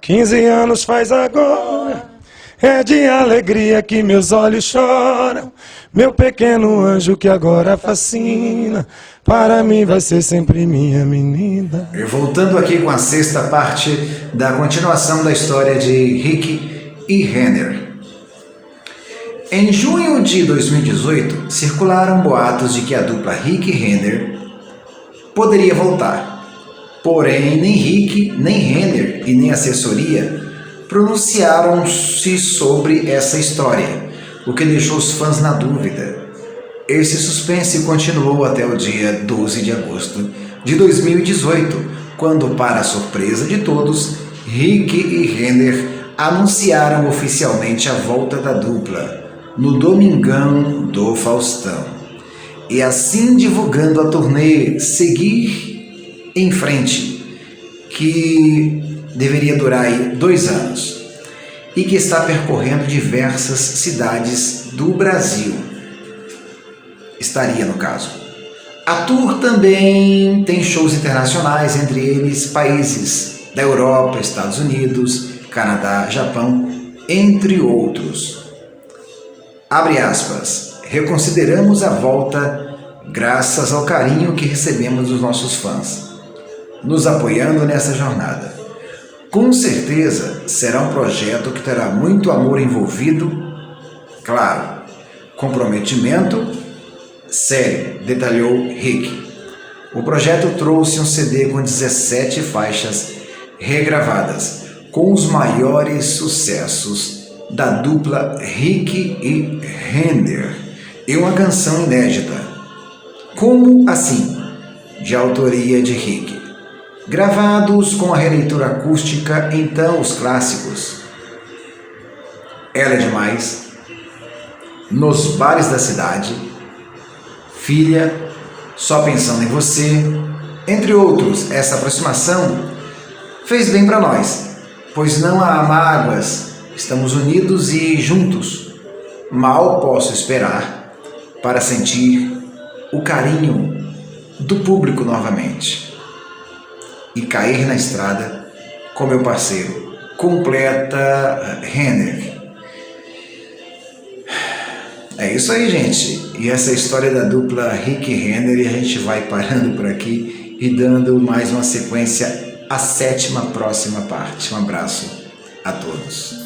15 anos faz agora, é de alegria que meus olhos choram. Meu pequeno anjo que agora fascina, para mim vai ser sempre minha menina. E voltando aqui com a sexta parte da continuação da história de Rick e Renner. Em junho de 2018, circularam boatos de que a dupla Rick e Renner poderia voltar. Porém, nem Rick, nem Renner e nem assessoria pronunciaram-se sobre essa história, o que deixou os fãs na dúvida. Esse suspense continuou até o dia 12 de agosto de 2018, quando, para a surpresa de todos, Rick e Renner anunciaram oficialmente a volta da dupla no Domingão do Faustão, e assim divulgando a turnê Seguir em Frente, que deveria durar 2 anos e que está percorrendo diversas cidades do Brasil. Estaria, no caso. A tour também tem shows internacionais, entre eles países da Europa, Estados Unidos, Canadá, Japão, entre outros. Abre aspas, reconsideramos a volta graças ao carinho que recebemos dos nossos fãs, nos apoiando nessa jornada. Com certeza será um projeto que terá muito amor envolvido, claro, comprometimento sério, detalhou Rick. O projeto trouxe um CD com 17 faixas regravadas, com os maiores sucessos da dupla Rick e Renner, e uma canção inédita, Como Assim, de autoria de Rick. Gravados com a releitura acústica, então os clássicos Ela é Demais, Nos Bares da Cidade, Filha, Só Pensando em Você, entre outros. Essa aproximação fez bem para nós, pois não há mágoas, estamos unidos e juntos. Mal posso esperar para sentir o carinho do público novamente e cair na estrada com meu parceiro, completa Renner. É isso aí, gente. E essa é a história da dupla Rick e Renner, e a gente vai parando por aqui e dando mais uma sequência à 7ª próxima parte. Um abraço a todos.